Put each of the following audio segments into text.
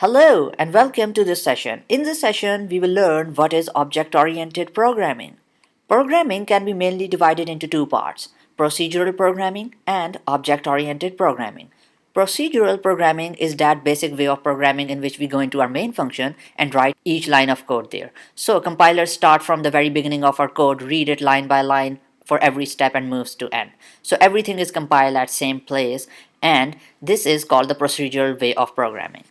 Hello and welcome to this session. In this session, we will learn what is object-oriented programming. Programming can be mainly divided into two parts, procedural programming and object-oriented programming. Procedural programming is that basic way of programming in which we go into our main function and write each line of code there. So compilers start from the very beginning of our code, read it line by line for every step and moves to end. So everything is compiled at same place, and this is called the procedural way of programming.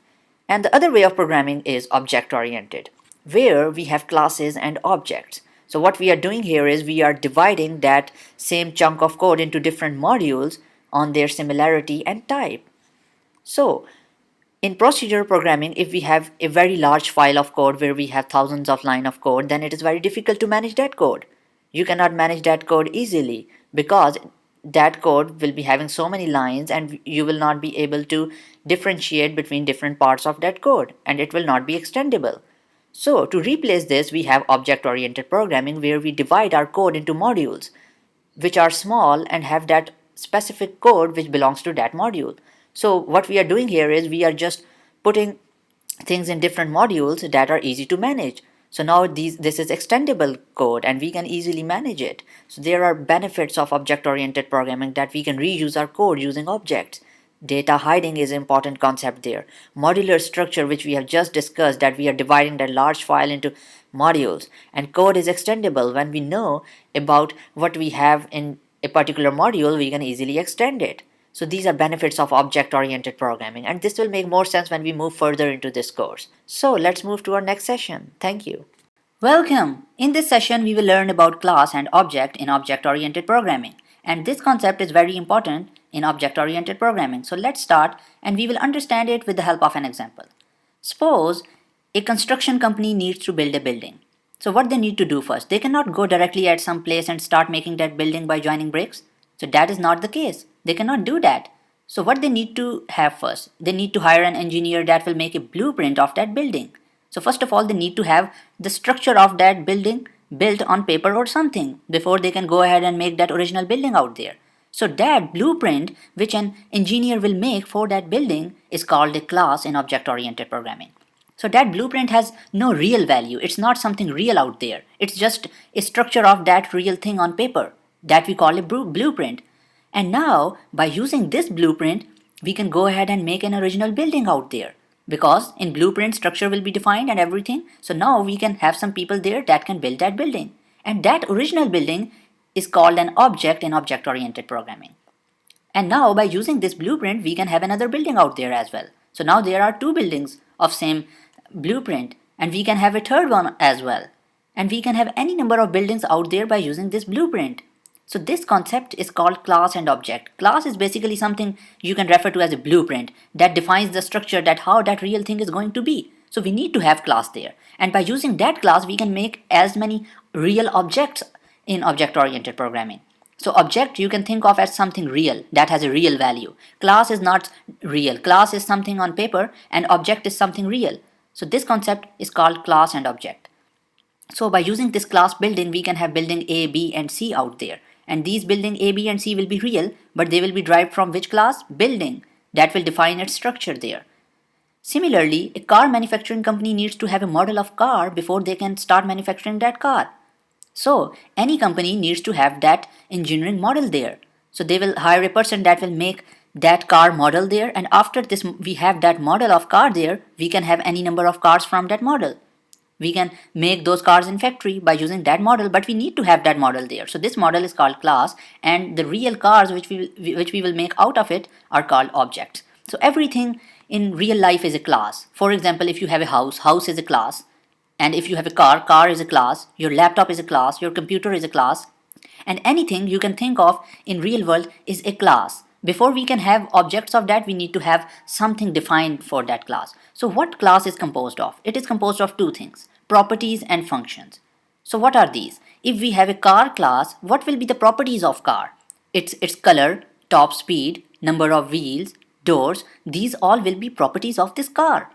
And the other way of programming is object-oriented, where we have classes and objects. So what we are doing here is we are dividing that same chunk of code into different modules on their similarity and type. So in procedural programming, if we have a very large file of code where we have thousands of lines of code, then it is very difficult to manage that code. You cannot manage that code easily because that code will be having so many lines and you will not be able to differentiate between different parts of that code and it will not be extendable. So to replace this, we have object-oriented programming where we divide our code into modules which are small and have that specific code which belongs to that module. So what we are doing here is we are just putting things in different modules that are easy to manage. So now this is extendable code and we can easily manage it. So there are benefits of object-oriented programming that we can reuse our code using objects. Data hiding is an important concept there. Modular structure, which we have just discussed, that we are dividing that large file into modules. And code is extendable. When we know about what we have in a particular module, we can easily extend it. So these are benefits of object-oriented programming, and this will make more sense when we move further into this course. So let's move to our next session. Thank you. Welcome! In this session, we will learn about class and object in object-oriented programming. And this concept is very important in object-oriented programming. So let's start and we will understand it with the help of an example. Suppose a construction company needs to build a building. So what they need to do first? They cannot go directly at some place and start making that building by joining bricks. So that is not the case. They cannot do that. So what they need to have first? They need to hire an engineer that will make a blueprint of that building. So first of all, they need to have the structure of that building built on paper or something before they can go ahead and make that original building out there. So that blueprint which an engineer will make for that building is called a class in object-oriented programming. So that blueprint has no real value. It's not something real out there. It's just a structure of that real thing on paper that we call a blueprint. And now by using this blueprint, we can go ahead and make an original building out there. Because in blueprint, structure will be defined and everything. So now we can have some people there that can build that building. And that original building is called an object in object-oriented programming. And now by using this blueprint, we can have another building out there as well. So now there are two buildings of same blueprint and we can have a third one as well. And we can have any number of buildings out there by using this blueprint. So this concept is called class and object. Class is basically something you can refer to as a blueprint that defines the structure that how that real thing is going to be. So we need to have class there. And by using that class, we can make as many real objects in object-oriented programming. So object you can think of as something real that has a real value. Class is not real. Class is something on paper and object is something real. So this concept is called class and object. So by using this class building, we can have building A, B and C out there. And these building A, B and C will be real, but they will be derived from which class? Building. That will define its structure there. Similarly, a car manufacturing company needs to have a model of car before they can start manufacturing that car. So any company needs to have that engineering model there. So they will hire a person that will make that car model there, and after this we have that model of car there, we can have any number of cars from that model. We can make those cars in factory by using that model, but we need to have that model there. So this model is called class, and the real cars which we will make out of it are called objects. So everything in real life is a class. For example, if you have a house is a class. And if you have a car is a class. Your laptop is a class. Your computer is a class. And anything you can think of in real world is a class. Before we can have objects of that, we need to have something defined for that class. So what class is composed of? It is composed of two things, properties and functions. So what are these? If we have a car class, what will be the properties of car? Its color, top speed, number of wheels, doors, these all will be properties of this car.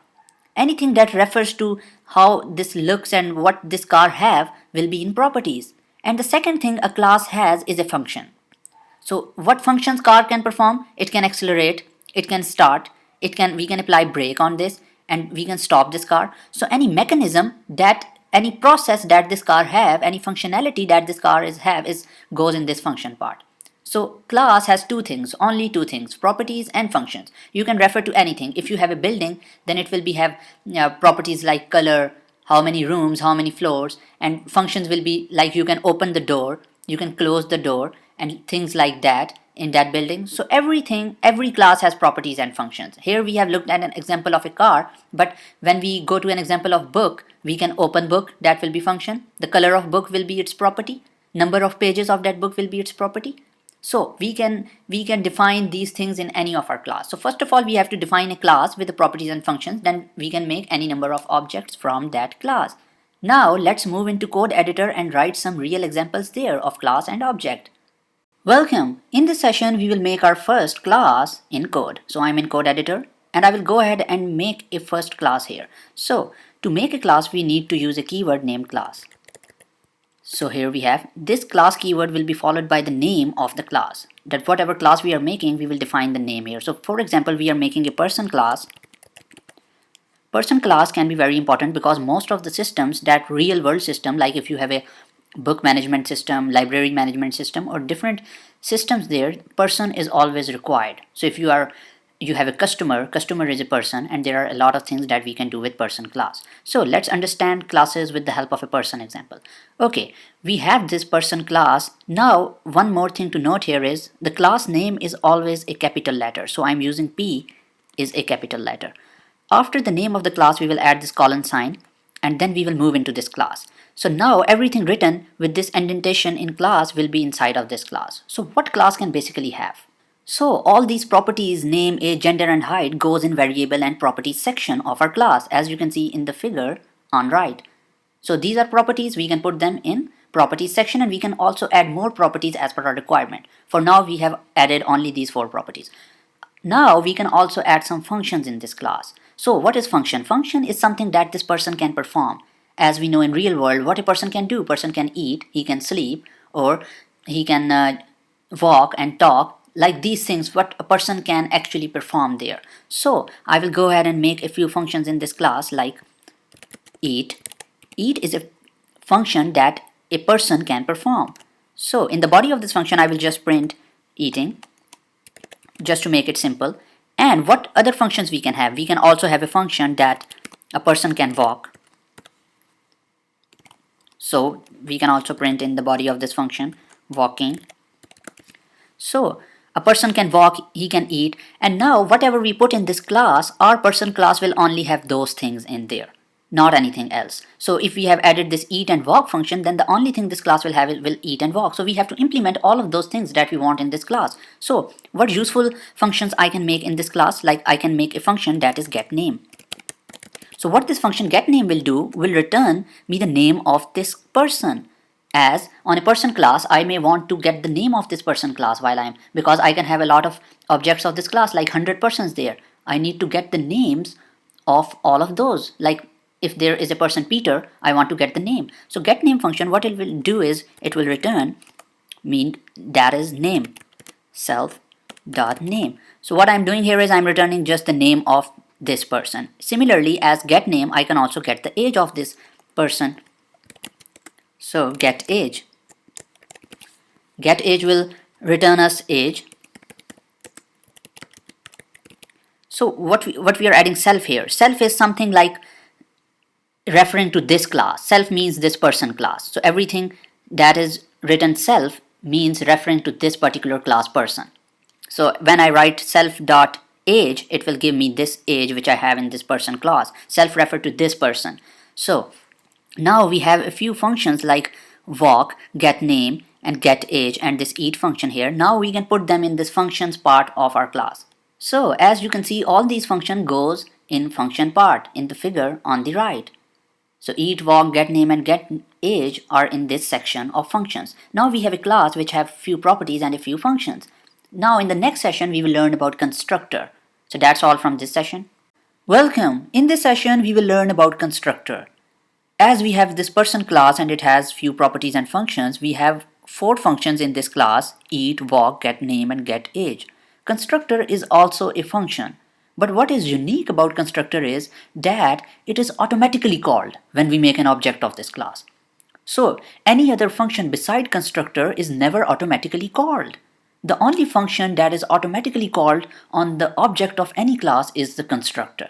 Anything that refers to how this looks and what this car have will be in properties. And the second thing a class has is a function. So what functions car can perform? It can accelerate, it can start, we can apply brake on this, and we can stop this car. So any mechanism that any process that this car have, any functionality that this car is goes in this function part. So class has two things, only two things, properties and functions. You can refer to anything. If you have a building, then it will be have properties like color, how many rooms, how many floors, and functions will be like you can open the door, you can close the door, and things like that in that building. So everything, every class has properties and functions. Here we have looked at an example of a car, but when we go to an example of book, we can open book, that will be function. The color of book will be its property. Number of pages of that book will be its property. So we can define these things in any of our class. So first of all, we have to define a class with the properties and functions. Then we can make any number of objects from that class. Now let's move into code editor and write some real examples there of class and object. Welcome! In this session, we will make our first class in code. So I'm in code editor and I will go ahead and make a first class here. So to make a class, we need to use a keyword named class. So here we have this class keyword will be followed by the name of the class. That whatever class we are making, we will define the name here. So for example, we are making a person class. Person class can be very important because most of the systems, that real world system, like if you have a book management system, library management system, or different systems there, person is always required. So if you have a customer is a person, and there are a lot of things that we can do with person class. So let's understand classes with the help of a person example. Okay, we have this person class. Now one more thing to note here is the class name is always a capital letter. So I'm using P is a capital letter. After the name of the class, we will add this colon sign, and then we will move into this class. So now everything written with this indentation in class will be inside of this class. So what class can basically have? So all these properties, name, age, gender, and height goes in variable and properties section of our class, as you can see in the figure on right. So these are properties, we can put them in properties section, and we can also add more properties as per our requirement. For now, we have added only these 4 properties. Now we can also add some functions in this class. So what is function? Function is something that this person can perform. As we know in real world, what a person can do, person can eat, he can sleep, or he can walk and talk, like these things, what a person can actually perform there. So I will go ahead and make a few functions in this class like eat. Eat is a function that a person can perform. So in the body of this function, I will just print eating, just to make it simple. And what other functions we can have? We can also have a function that a person can walk. So we can also print in the body of this function walking. So a person can walk, he can eat, and now whatever we put in this class, our person class will only have those things in there, not anything else. So if we have added this eat and walk function, then the only thing this class will have will eat and walk. So we have to implement all of those things that we want in this class. So what useful functions I can make in this class? Like I can make a function that is get name. So what this function get name will do will return me the name of this person. As on a person class, I may want to get the name of this person class because I can have a lot of objects of this class, like 100 persons there. I need to get the names of all of those. Like if there is a person Peter, I want to get the name. So get name function, what it will do is it will return that is name, self.name. So what I'm doing here is I'm returning just the name of this person. Similarly, as get name, I can also get the age of this person. So get age. Get age will return us age. So what we are adding self here. Self is something like referring to this class. Self means this person class. So everything that is written self means referring to this particular class person. So when I write self.age, it will give me this age which I have in this person class. Self refer to this person. So now we have a few functions like walk, get name, and get age, and this eat function here. Now we can put them in this functions part of our class. So as you can see, all these function goes in function part in the figure on the right. So eat, walk, get name, and get age are in this section of functions. Now we have a class which have few properties and a few functions. Now in the next session, we will learn about constructor. So that's all from this session. Welcome! In this session, we will learn about constructor. As we have this person class and it has few properties and functions, we have 4 functions in this class: eat, walk, get name, and get age. Constructor is also a function. But what is unique about constructor is that it is automatically called when we make an object of this class. So any other function beside constructor is never automatically called. The only function that is automatically called on the object of any class is the constructor.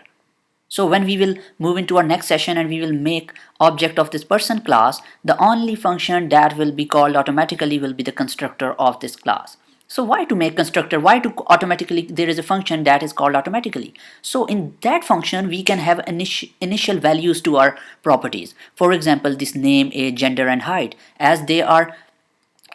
So when we will move into our next session and we will make object of this person class, the only function that will be called automatically will be the constructor of this class. So why to make constructor? Why to automatically? There is a function that is called automatically. So in that function, we can have initial values to our properties. For example, this name, age, gender, and height, as they are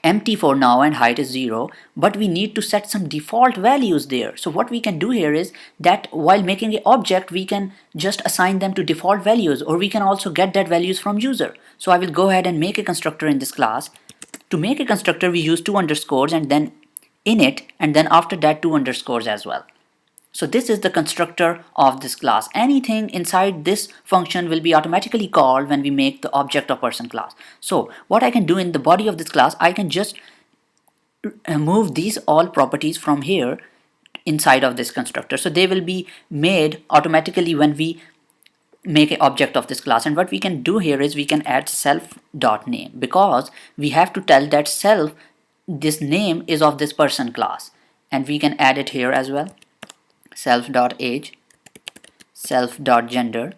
empty for now and height is 0, but we need to set some default values there. So what we can do here is that while making an object, we can just assign them to default values, or we can also get that values from user. So I will go ahead and make a constructor in this class. To make a constructor, we use 2 underscores and then init, and then after that 2 underscores as well. So this is the constructor of this class. Anything inside this function will be automatically called when we make the object of person class. So what I can do in the body of this class, I can just move these all properties from here inside of this constructor. So they will be made automatically when we make an object of this class. And what we can do here is we can add self.name, because we have to tell that self, this name is of this person class, and we can add it here as well. Self.age, self.gender,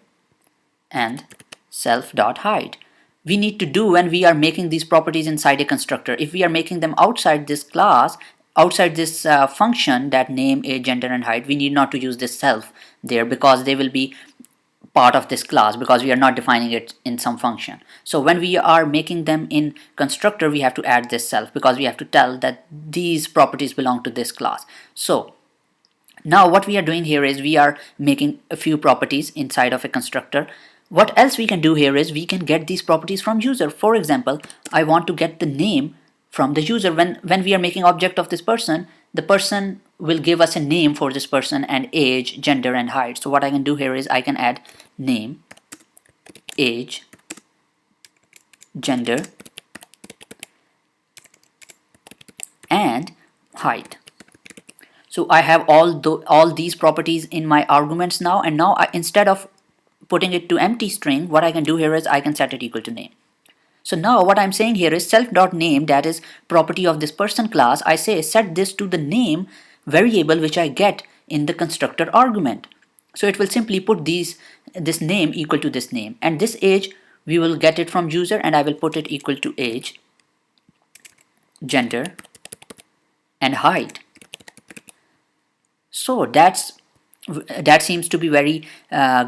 and self.height. We need to do when we are making these properties inside a constructor. If we are making them outside this class, outside this function, that name, age, gender, and height, we need not to use this self there, because they will be part of this class, because we are not defining it in some function. So when we are making them in constructor, we have to add this self, because we have to tell that these properties belong to this class. So now what we are doing here is we are making a few properties inside of a constructor. What else we can do here is we can get these properties from user. For example, I want to get the name from the user. When we are making object of this person, the person will give us a name for this person, and age, gender, and height. So what I can do here is I can add name, age, gender, and height. So I have all these properties in my arguments now, and now instead of putting it to empty string, what I can do here is I can set it equal to name. So now what I'm saying here is self.name, that is property of this person class, I say set this to the name variable which I get in the constructor argument. So it will simply put this name equal to this name, and this age we will get it from user, and I will put it equal to age, gender, and height. So that seems to be very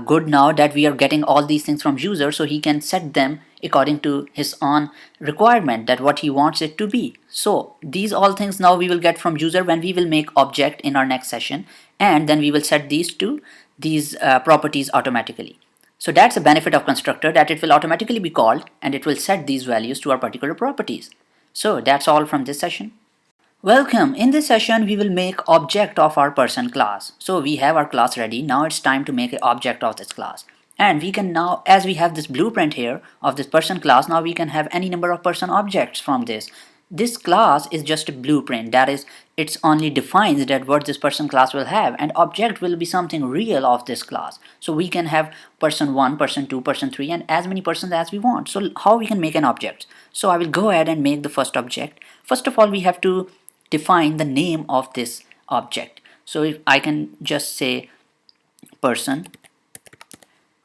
good now that we are getting all these things from user, so he can set them according to his own requirement, that what he wants it to be. So these all things now we will get from user when we will make object in our next session, and then we will set these to these properties automatically. So that's a benefit of constructor, that it will automatically be called and it will set these values to our particular properties. So that's all from this session. Welcome. In this session we will make object of our person class. So we have our class ready. Now it's time to make an object of this class. And we can now, as we have this blueprint here of this person class, now we can have any number of person objects from this. This class is just a blueprint, that is, it's only defines that what this person class will have, and object will be something real of this class. So we can have person 1, person 2, person 3, and as many persons as we want. So how we can make an object? So I will go ahead and make the first object. First of all, we have to define the name of this object. So if I can just say person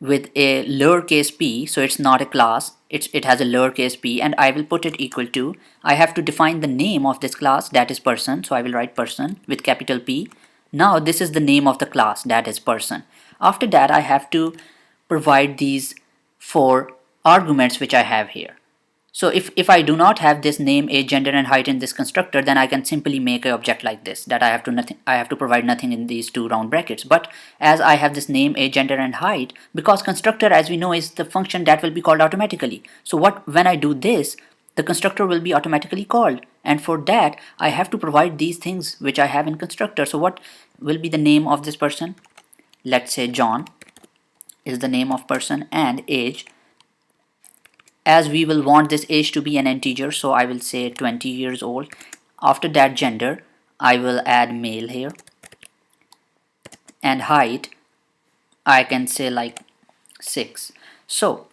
with a lowercase p, so it's not a class, it has a lowercase p, and I will put it equal to, I have to define the name of this class, that is person, so I will write person with capital P. Now this is the name of the class, that is person. After that I have to provide these 4 arguments which I have here. So if I do not have this name, age, gender, and height in this constructor, then I can simply make an object like this, that I have to provide nothing in these 2 round brackets. But as I have this name, age, gender, and height, because constructor, as we know, is the function that will be called automatically. So when I do this, the constructor will be automatically called, and for that I have to provide these things which I have in constructor. So what will be the name of this person? Let's say John is the name of person, and age, as we will want this age to be an integer, so I will say 20 years old. After that, gender, I will add male here. and height I can say like 6. So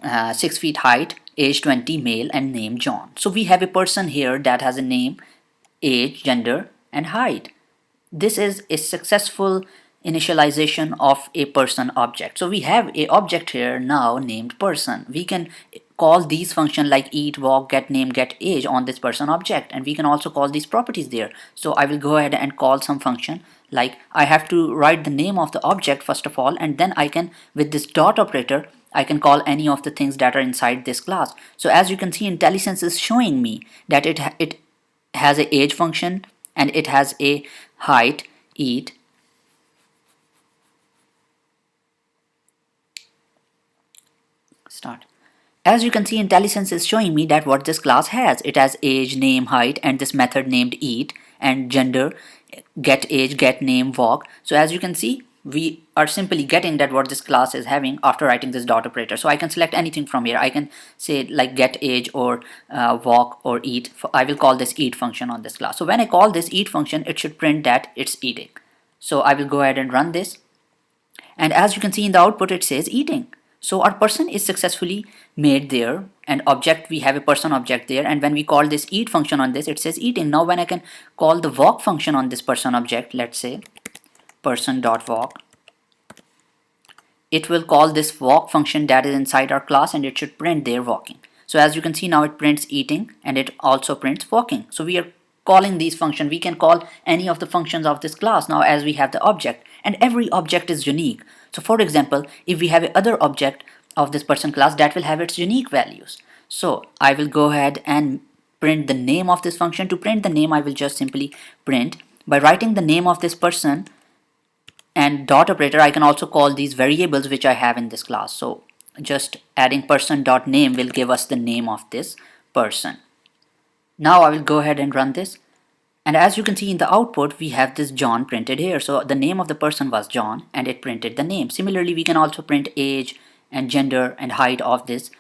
6 feet height, age 20, male, and name John. So we have a person here that has a name, age, gender, and height. This is a successful initialization of a person object. So we have a object here now named person. We can call these functions like eat, walk, get name, get age on this person object, and we can also call these properties there. So I will go ahead and call some function like I have to write the name of the object first of all, and then I can, with this dot operator, I can call any of the things that are inside this class. So as you can see, IntelliSense is showing me that it has a age function and it has a height, eat, start. As you can see, IntelliSense is showing me that what this class has. It has age, name, height, and this method named eat, and gender, get age, get name, walk. So as you can see, we are simply getting that what this class is having after writing this dot operator. So I can select anything from here. I can say like get age or walk or eat. I will call this eat function on this class. So when I call this eat function, it should print that it's eating. So I will go ahead and run this. And as you can see in the output, it says eating. So our person is successfully made there, and object, we have a person object there, and when we call this eat function on this, it says eating. Now when I can call the walk function on this person object, let's say person.walk, it will call this walk function that is inside our class, and it should print there walking. So as you can see now, it prints eating and it also prints walking. So we are calling these functions. We can call any of the functions of this class now as we have the object, and every object is unique. So for example, if we have another object of this person class, that will have its unique values. So I will go ahead and print the name of this function. To print the name, I will just simply print by writing the name of this person, and dot operator, I can also call these variables which I have in this class. So just adding person.name will give us the name of this person. Now I will go ahead and run this, and as you can see in the output, we have this John printed here. So the name of the person was John and it printed the name. Similarly, we can also print age and gender and height of this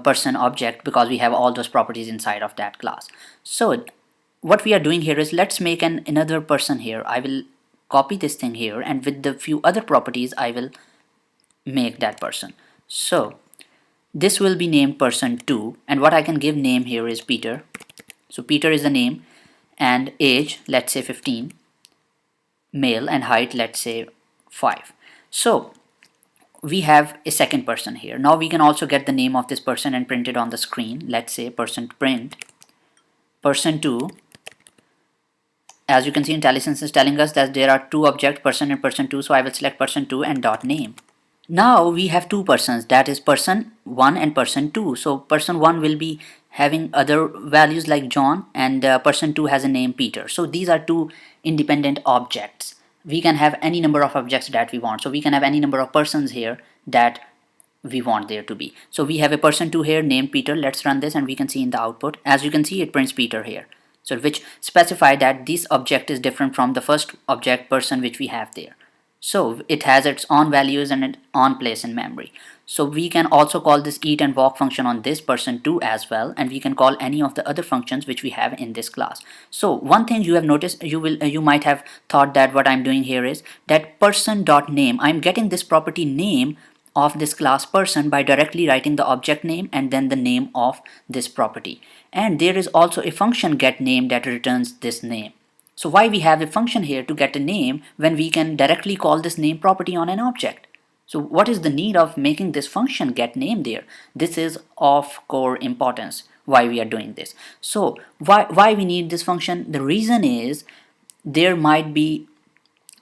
person object, because we have all those properties inside of that class. So what we are doing here is, let's make another person here. I will copy this thing here, and with the few other properties I will make that person. So this will be named person2, and what I can give name here is Peter. So Peter is the name, and age, let's say 15, male, and height, let's say 5. So we have a second person here. Now we can also get the name of this person and print it on the screen. Let's say person print person2. As you can see, IntelliSense is telling us that there are two objects, person and person2. So I will select person2 and dot name. Now we have two persons, that is person 1 and person 2. So person 1 will be having other values like John, and person 2 has a name Peter. So these are two independent objects. We can have any number of objects that we want. So we can have any number of persons here that we want there to be. So we have a person 2 here named Peter. Let's run this and we can see in the output. As you can see, it prints Peter here. So which specify that this object is different from the first object person which we have there. So it has its own values and its own place in memory. So we can also call this eat and walk function on this person too as well, and we can call any of the other functions which we have in this class. So one thing you have noticed, you might have thought that what I'm doing here is that person.name, I'm getting this property name of this class person by directly writing the object name and then the name of this property. And there is also a function get name that returns this name. So why we have a function here to get a name when we can directly call this name property on an object? So what is the need of making this function get name there? This is of core importance why we are doing this. So why we need this function? The reason is there might be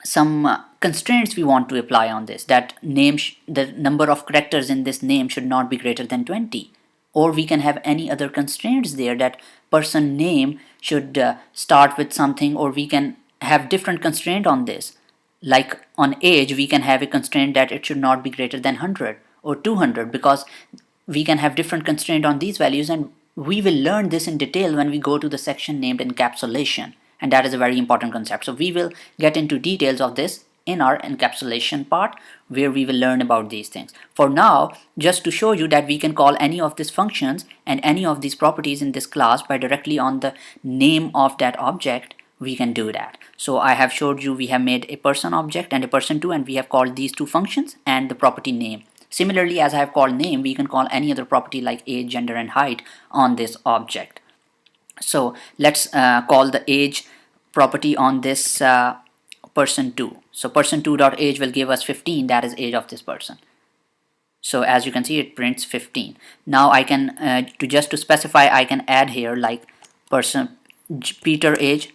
some constraints we want to apply on this, that the number of characters in this name should not be greater than 20. Or we can have any other constraints there, that person name should start with something, or we can have different constraint on this. Like on age, we can have a constraint that it should not be greater than 100 or 200, because we can have different constraint on these values, and we will learn this in detail when we go to the section named encapsulation, and that is a very important concept. So we will get into details of this in our encapsulation part, where we will learn about these things. For now, just to show you that we can call any of these functions and any of these properties in this class by directly on the name of that object, we can do that. So I have showed you we have made a person object and a person2, and we have called these two functions and the property name. Similarly, as I have called name, we can call any other property like age, gender, and height on this object. So let's call the age property on this person2. So person2.age will give us 15, that is age of this person. So as you can see, it prints 15. Now I can to specify, I can add here like person Peter age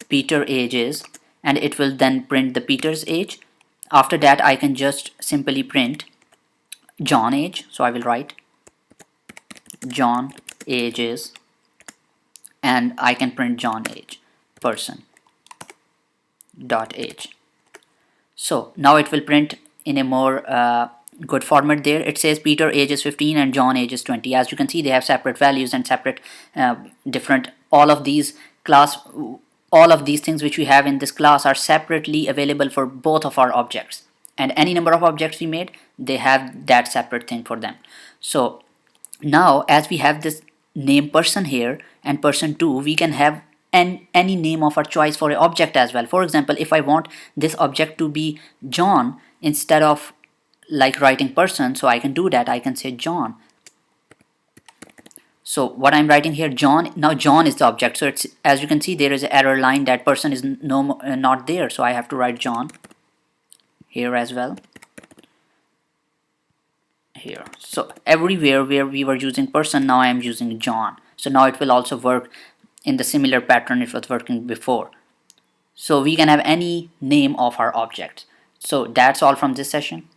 is, and it will then print the Peter's age. After that, I can just simply print John age. So I will write John age is, and I can print John age person dot age. So now it will print in a more good format. There it says Peter age is 15 and John age is 20. As you can see, they have separate values and separate different, all of these things which we have in this class are separately available for both of our objects, and any number of objects we made, they have that separate thing for them. So now as we have this name person here and person2, we can have any name of our choice for an object as well. For example, if I want this object to be John instead of like writing person, so I can do that. I can say John. So what I'm writing here, John, now John is the object. So it's, as you can see, there is an error line that person is not there. So I have to write John here as well. Here. So everywhere where we were using person, now I am using John. So now it will also work in the similar pattern it was working before. So we can have any name of our objects. So that's all from this session.